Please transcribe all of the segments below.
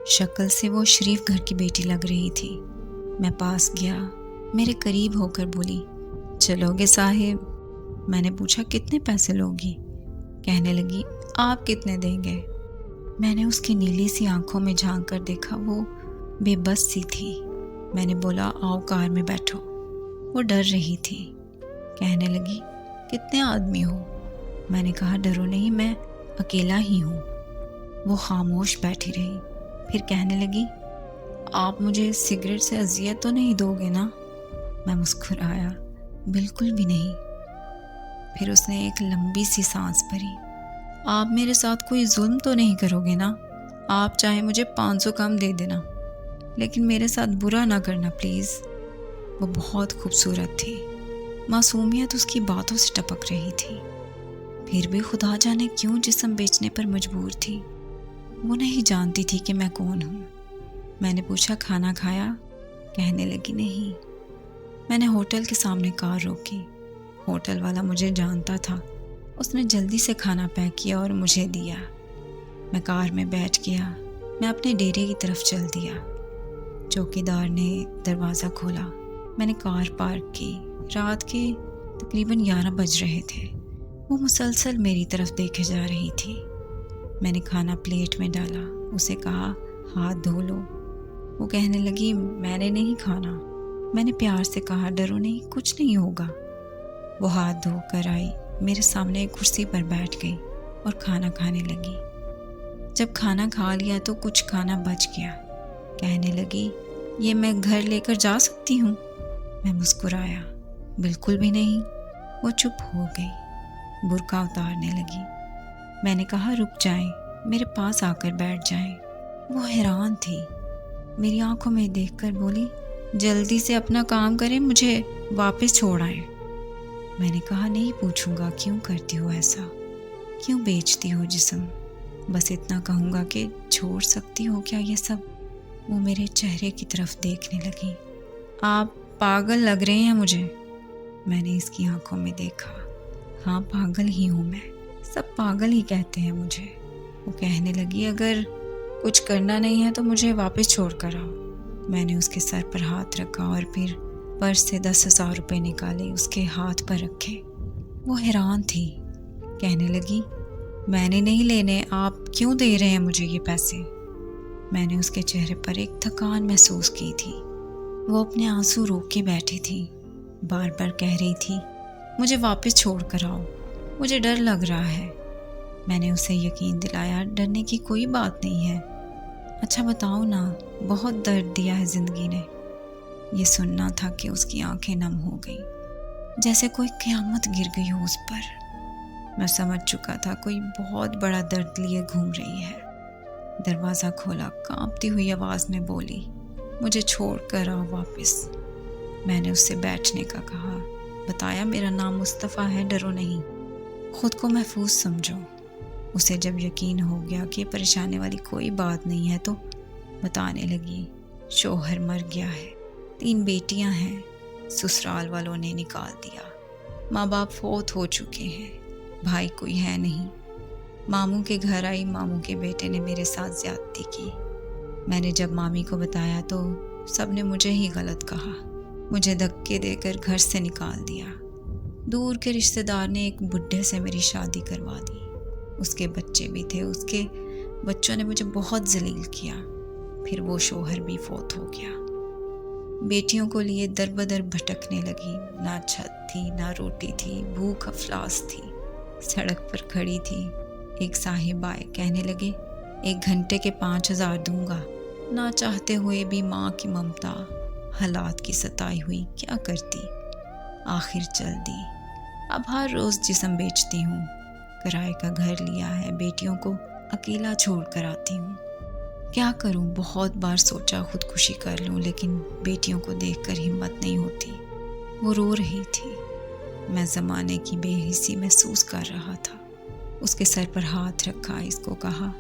شکل سے وہ شریف گھر کی بیٹی لگ رہی تھی۔ میں پاس گیا، میرے قریب ہو کر بولی، چلو گے صاحب؟ میں نے پوچھا کتنے پیسے لوگی؟ کہنے لگی آپ کتنے دیں گے؟ میں نے اس کی نیلی سی آنکھوں میں جھانک کر دیکھا، وہ بے بس سی تھی۔ میں نے بولا آؤ کار میں بیٹھو۔ وہ ڈر رہی تھی۔ کہنے لگی کتنے آدمی ہو؟ میں نے کہا ڈرو نہیں، میں اکیلا ہی ہوں۔ وہ خاموش بیٹھی رہی، پھر کہنے لگی آپ مجھے سگریٹ سے اذیت تو نہیں دو گے نا؟ میں مسکرایا، بالکل بھی نہیں۔ پھر اس نے ایک لمبی سی سانس بھری۔ آپ میرے ساتھ کوئی ظلم تو نہیں کرو گے نا؟ آپ چاہے مجھے 500 کم دے دینا، لیکن میرے ساتھ برا نہ کرنا پلیز۔ وہ بہت خوبصورت تھی، معصومیت اس کی باتوں سے ٹپک رہی تھی، پھر بھی خدا جانے کیوں جسم بیچنے پر مجبور تھی۔ وہ نہیں جانتی تھی کہ میں کون ہوں۔ میں نے پوچھا کھانا کھایا؟ کہنے لگی نہیں۔ میں نے ہوٹل کے سامنے کار روکی۔ ہوٹل والا مجھے جانتا تھا، اس نے جلدی سے کھانا پیک کیا اور مجھے دیا۔ میں کار میں بیٹھ گیا، میں اپنے ڈیرے کی طرف چل دیا۔ چوکیدار نے دروازہ کھولا، میں نے کار پارک کی۔ رات کے تقریباً 11 بج رہے تھے۔ وہ مسلسل میری طرف دیکھے جا رہی تھی۔ میں نے کھانا پلیٹ میں ڈالا، اسے کہا ہاتھ دھو لو۔ وہ کہنے لگی میں نے نہیں کھانا۔ میں نے پیار سے کہا ڈرو نہیں، کچھ نہیں ہوگا۔ وہ ہاتھ دھو کر آئی، میرے سامنے ایک کرسی پر بیٹھ گئی اور کھانا کھانے لگی۔ جب کھانا کھا لیا تو کچھ کھانا بچ گیا۔ کہنے لگی یہ میں گھر لے کر جا سکتی ہوں؟ میں مسکرایا، بالکل بھی نہیں۔ وہ چپ ہو گئی، برقع اتارنے لگی۔ میں نے کہا رک جائیں، میرے پاس آ کر بیٹھ جائیں۔ وہ حیران تھی، میری آنکھوں میں دیکھ کر بولی جلدی سے اپنا کام کریں، مجھے واپس چھوڑ آئیں۔ میں نے کہا نہیں پوچھوں گا کیوں کرتی ہو ایسا، کیوں بیچتی ہو جسم، بس اتنا کہوں گا کہ چھوڑ سکتی ہو کیا یہ سب؟ وہ میرے چہرے کی طرف دیکھنے لگی۔ آپ پاگل لگ رہے ہیں مجھے۔ میں نے اس کی آنکھوں میں دیکھا، ہاں پاگل ہی ہوں میں، سب پاگل ہی کہتے ہیں مجھے۔ وہ کہنے لگی اگر کچھ کرنا نہیں ہے تو مجھے واپس چھوڑ کر آؤ۔ میں نے اس کے سر پر ہاتھ رکھا اور پھر پرس سے 10,000 روپے نکالے، اس کے ہاتھ پر رکھے۔ وہ حیران تھی، کہنے لگی میں نے نہیں لینے، آپ کیوں دے رہے ہیں مجھے یہ پیسے؟ میں نے اس کے چہرے پر ایک تھکان محسوس کی تھی۔ وہ اپنے آنسو روک کے بیٹھی تھی، بار بار کہہ رہی تھی مجھے واپس چھوڑ کر آؤ، مجھے ڈر لگ رہا ہے۔ میں نے اسے یقین دلایا ڈرنے کی کوئی بات نہیں ہے۔ اچھا بتاؤ نا، بہت درد دیا ہے زندگی نے۔ یہ سننا تھا کہ اس کی آنکھیں نم ہو گئیں، جیسے کوئی قیامت گر گئی ہو اس پر۔ میں سمجھ چکا تھا کوئی بہت بڑا درد لیے گھوم رہی ہے۔ دروازہ کھولا، کانپتی ہوئی آواز میں بولی مجھے چھوڑ کر آؤ واپس۔ میں نے اس سے بیٹھنے کا کہا، بتایا میرا نام مصطفیٰ ہے، ڈرو نہیں، خود کو محفوظ سمجھو۔ اسے جب یقین ہو گیا کہ پریشانے والی کوئی بات نہیں ہے تو بتانے لگی شوہر مر گیا ہے، 3 بیٹیاں ہیں، سسرال والوں نے نکال دیا، ماں باپ فوت ہو چکے ہیں، بھائی کوئی ہے نہیں۔ ماموں کے گھر آئی، ماموں کے بیٹے نے میرے ساتھ زیادتی کی۔ میں نے جب مامی کو بتایا تو سب نے مجھے ہی غلط کہا، مجھے دھکے دے کر گھر سے نکال دیا۔ دور کے رشتہ دار نے ایک بڈھے سے میری شادی کروا دی، اس کے بچے بھی تھے، اس کے بچوں نے مجھے بہت ذلیل کیا۔ پھر وہ شوہر بھی فوت ہو گیا۔ بیٹیوں کو لیے در بدر بھٹکنے لگی، نہ چھت تھی، نہ روٹی تھی، بھوک افلاس تھی، سڑک پر کھڑی تھی۔ ایک صاحب آئے، کہنے لگے 1 گھنٹے کے 5,000 دوں گا۔ نہ چاہتے ہوئے بھی ماں کی ممتا، حالات کی ستائی ہوئی، کیا کرتی؟ آخر چل دی۔ اب ہر روز جسم بیچتی ہوں، کرائے کا گھر لیا ہے، بیٹیوں کو اکیلا چھوڑ کر آتی ہوں۔ کیا کروں؟ بہت بار سوچا خودکشی کر لوں، لیکن بیٹیوں کو دیکھ کر ہمت نہیں ہوتی۔ وہ رو رہی تھی، میں زمانے کی بے حسی محسوس کر رہا تھا۔ اس کے سر پر ہاتھ رکھا، اس کو کہا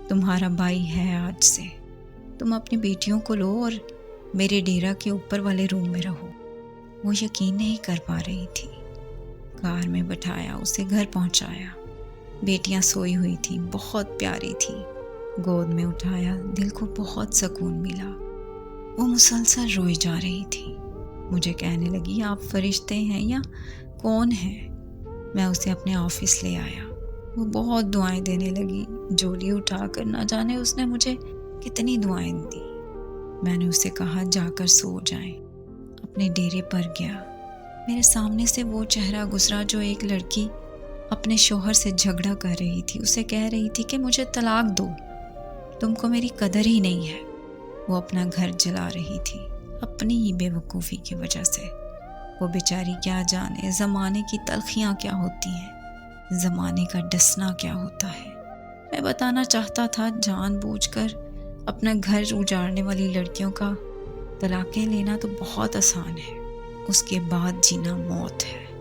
تمہارا بھائی ہے آج سے، تم اپنی بیٹیوں کو لو اور میرے ڈیرا کے اوپر والے روم میں رہو۔ وہ یقین نہیں کر پا رہی تھی۔ کار میں بٹھایا، اسے گھر پہنچایا۔ بیٹیاں سوئی ہوئی تھیں، بہت پیاری تھی، گود میں اٹھایا، دل کو بہت سکون ملا۔ وہ مسلسل روئی جا رہی تھی۔ مجھے کہنے لگی آپ فرشتے ہیں یا کون ہیں؟ میں اسے اپنے آفس لے آیا۔ وہ بہت دعائیں دینے لگی، جولی اٹھا کر نہ جانے اس نے مجھے کتنی دعائیں دی۔ میں نے اسے کہا جا کر سو جائیں۔ اپنے ڈیرے پر گیا۔ میرے سامنے سے وہ چہرہ گزرا جو ایک لڑکی اپنے شوہر سے جھگڑا کر رہی تھی، اسے کہہ رہی تھی کہ مجھے طلاق دو، تم کو میری قدر ہی نہیں ہے۔ وہ اپنا گھر جلا رہی تھی اپنی ہی بے وقوفی کی وجہ سے۔ وہ بیچاری کیا جانے زمانے کی تلخیاں کیا ہوتی ہیں، زمانے کا ڈسنا کیا ہوتا ہے۔ میں بتانا چاہتا تھا جان بوجھ کر اپنا گھر اجاڑنے والی لڑکیوں کا طلاقیں لینا تو بہت آسان ہے، اس کے بعد جینا موت ہے۔